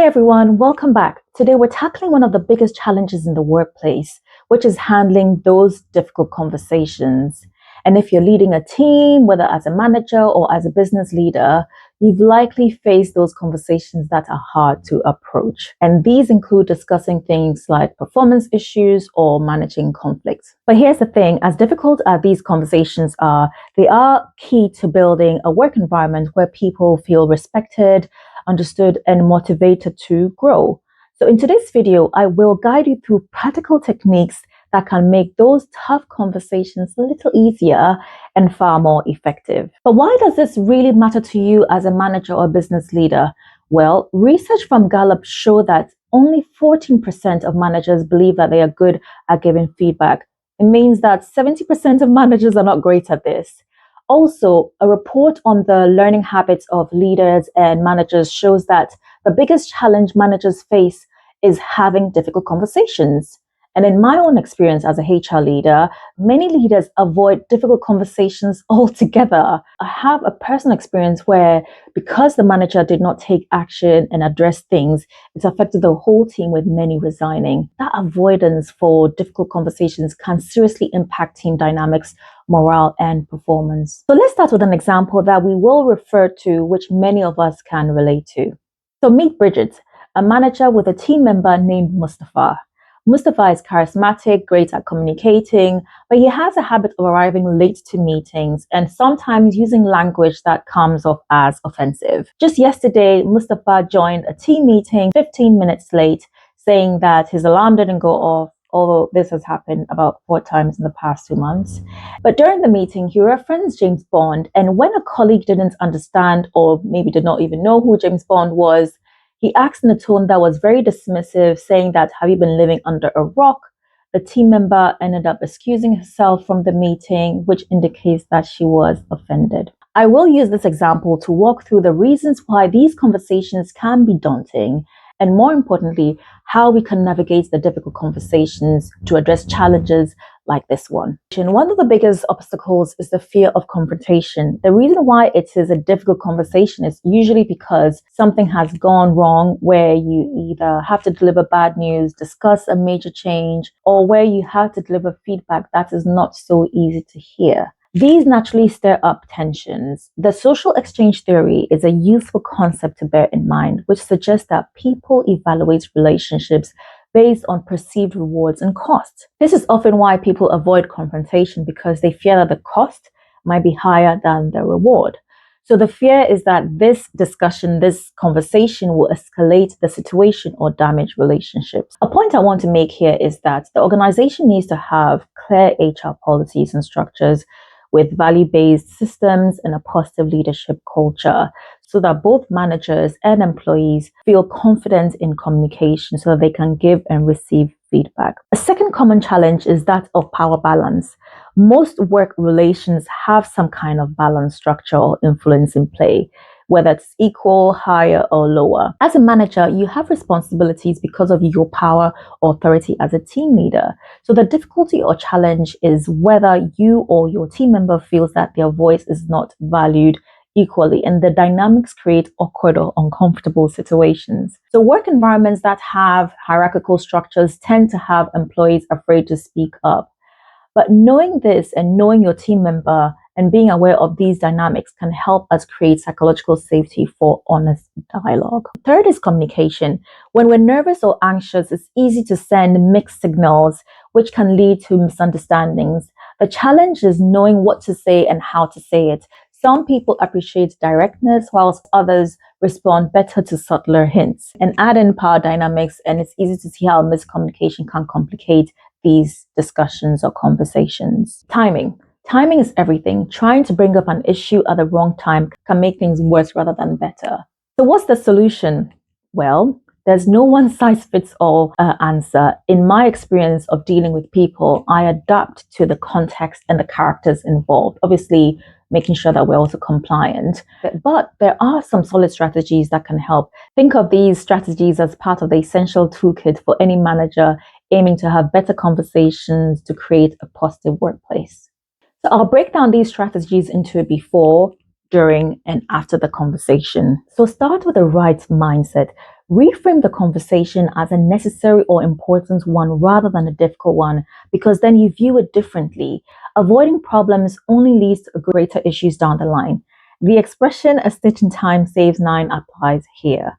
everyone, welcome back. Today we're tackling one of the biggest challenges in the workplace, which is handling those difficult conversations. And if you're leading a team, whether as a manager or as a business leader, you've likely faced those conversations that are hard to approach. And these include discussing things like performance issues or managing conflicts. But here's the thing, as difficult as these conversations are, they are key to building a work environment where people feel respected, understood, and motivated to grow. So in today's video, I will guide you through practical techniques that can make those tough conversations a little easier and far more effective. But why does this really matter to you as a manager or business leader? Well, research from Gallup show that only 14% of managers believe that they are good at giving feedback. It means that 70% of managers are not great at this. Also, a report on the learning habits of leaders and managers shows that the biggest challenge managers face is having difficult conversations. And in my own experience as a HR leader, many leaders avoid difficult conversations altogether. I have a personal experience where, because the manager did not take action and address things, it affected the whole team, with many resigning. That avoidance for difficult conversations can seriously impact team dynamics, morale, and performance. So let's start with an example that we will refer to, which many of us can relate to. So meet Bridget, a manager with a team member named Mustafa. Mustafa is charismatic, great at communicating, but he has a habit of arriving late to meetings and sometimes using language that comes off as offensive. Just yesterday, Mustafa joined a team meeting 15 minutes late, saying that his alarm didn't go off, although this has happened about 4 times in the past 2 months. But during the meeting, he referenced James Bond, and when a colleague didn't understand or maybe did not even know who James Bond was, he asked in a tone that was very dismissive, saying that, "Have you been living under a rock?" The team member ended up excusing herself from the meeting, which indicates that she was offended. I will use this example to walk through the reasons why these conversations can be daunting, and more importantly, how we can navigate the difficult conversations to address challenges like this one. And one of the biggest obstacles is the fear of confrontation. The reason why it is a difficult conversation is usually because something has gone wrong, where you either have to deliver bad news, discuss a major change, or where you have to deliver feedback that is not so easy to hear. These naturally stir up tensions. The social exchange theory is a useful concept to bear in mind, which suggests that people evaluate relationships based on perceived rewards and costs. This is often why people avoid confrontation, because they fear that the cost might be higher than the reward. So the fear is that this discussion, this conversation will escalate the situation or damage relationships. A point I want to make here is that the organization needs to have clear HR policies and structures with value-based systems and a positive leadership culture, so that both managers and employees feel confident in communication so that they can give and receive feedback. A second common challenge is that of power balance. Most work relations have some kind of balance structure or influence in play, whether it's equal, higher, or lower. As a manager, you have responsibilities because of your power or authority as a team leader. So the difficulty or challenge is whether you or your team member feels that their voice is not valued equally, and the dynamics create awkward or uncomfortable situations. So work environments that have hierarchical structures tend to have employees afraid to speak up. But knowing this and knowing your team member and being aware of these dynamics can help us create psychological safety for honest dialogue. Third is communication. When we're nervous or anxious, it's easy to send mixed signals, which can lead to misunderstandings. The challenge is knowing what to say and how to say it. Some people appreciate directness, whilst others respond better to subtler hints. And add in power dynamics, and it's easy to see how miscommunication can complicate these discussions or conversations. Timing. Timing is everything. Trying to bring up an issue at the wrong time can make things worse rather than better. So what's the solution? Well, there's no one-size-fits-all answer. In my experience of dealing with people, I adapt to the context and the characters involved, obviously making sure that we're also compliant. But there are some solid strategies that can help. Think of these strategies as part of the essential toolkit for any manager aiming to have better conversations to create a positive workplace. So I'll break down these strategies into a before, during, and after the conversation. So start with the right mindset. Reframe the conversation as a necessary or important one rather than a difficult one, because then you view it differently. Avoiding problems only leads to greater issues down the line. The expression "a stitch in time saves nine" applies here.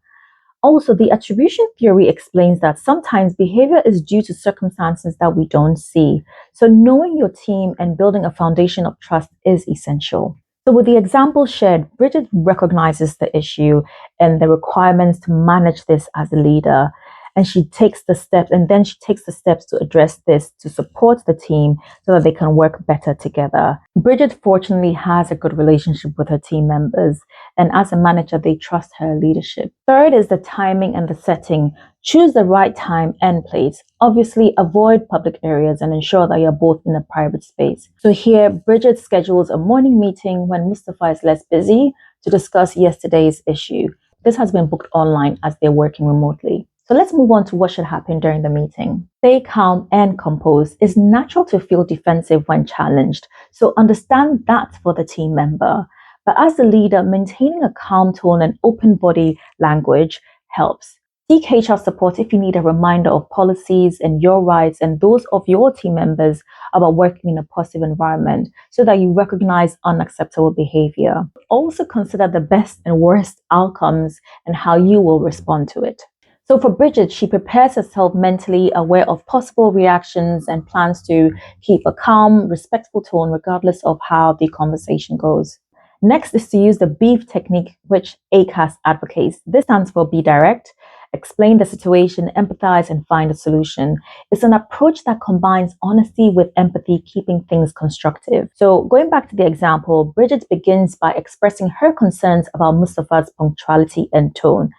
Also, the attribution theory explains that sometimes behavior is due to circumstances that we don't see. So knowing your team and building a foundation of trust is essential. So with the example shared, Bridget recognizes the issue and the requirements to manage this as a leader. And she takes the steps, and then she takes the steps to address this to support the team so that they can work better together. Bridget fortunately has a good relationship with her team members, and as a manager, they trust her leadership. Third is the timing and the setting. Choose the right time and place. Obviously, avoid public areas and ensure that you're both in a private space. So here, Bridget schedules a morning meeting when Mustafa is less busy to discuss yesterday's issue. This has been booked online as they're working remotely. So let's move on to what should happen during the meeting. Stay calm and composed. It's natural to feel defensive when challenged, so understand that for the team member. But as the leader, maintaining a calm tone and open body language helps. Seek HR support if you need a reminder of policies and your rights and those of your team members about working in a positive environment so that you recognize unacceptable behavior. Also consider the best and worst outcomes and how you will respond to it. So for Bridget, she prepares herself mentally, aware of possible reactions and plans to keep a calm, respectful tone regardless of how the conversation goes. Next is to use the B.E.F technique, which ACAS advocates. This stands for be direct, explain the situation, empathize, and find a solution. It's an approach that combines honesty with empathy, keeping things constructive. So going back to the example, Bridget begins by expressing her concerns about Mustafa's punctuality and tone.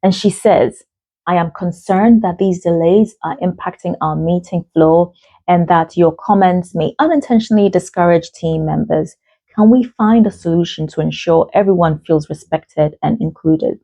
And she says, "I am concerned that these delays are impacting our meeting flow and that your comments may unintentionally discourage team members. Can we find a solution to ensure everyone feels respected and included?"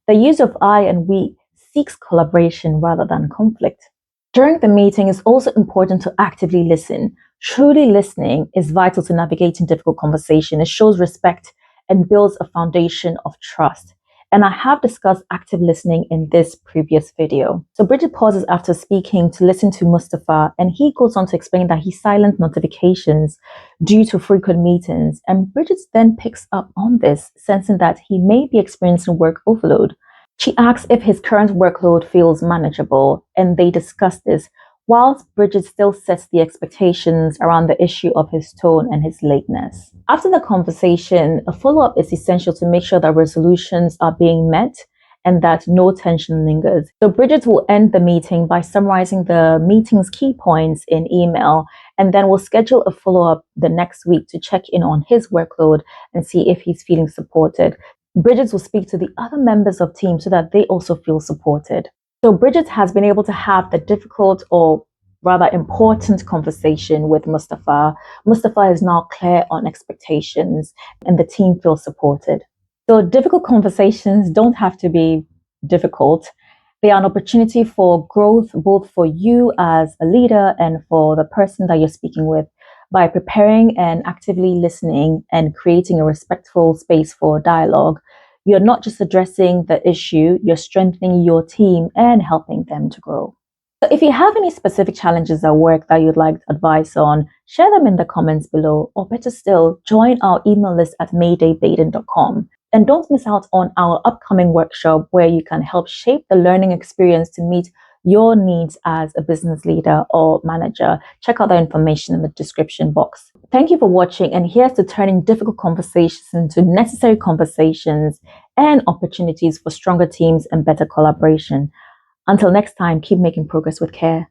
The use of I and we seeks collaboration rather than conflict. During the meeting, it's also important to actively listen. Truly listening is vital to navigating difficult conversation. It shows respect and builds a foundation of trust. And I have discussed active listening in this previous video. So Bridget pauses after speaking to listen to Mustafa, and he goes on to explain that he silenced notifications due to frequent meetings. And Bridget then picks up on this, sensing that he may be experiencing work overload. She asks if his current workload feels manageable, and they discuss this, whilst Bridget still sets the expectations around the issue of his tone and his lateness. After the conversation, a follow-up is essential to make sure that resolutions are being met and that no tension lingers. So Bridget will end the meeting by summarizing the meeting's key points in email, and then we'll schedule a follow-up the next week to check in on his workload and see if he's feeling supported. Bridget will speak to the other members of team so that they also feel supported. So Bridget has been able to have the difficult or rather important conversation with Mustafa. Mustafa is now clear on expectations and the team feels supported. So difficult conversations don't have to be difficult. They are an opportunity for growth, both for you as a leader and for the person that you're speaking with. By preparing and actively listening and creating a respectful space for dialogue, you're not just addressing the issue, you're strengthening your team and helping them to grow. So if you have any specific challenges at work that you'd like advice on, share them in the comments below, or better still, join our email list at Maydaybaiden.com. And don't miss out on our upcoming workshop where you can help shape the learning experience to meet your needs as a business leader or manager. Check out the information in the description box. Thank you for watching, and here's to turning difficult conversations into necessary conversations and opportunities for stronger teams and better collaboration. Until next time, keep making progress with care.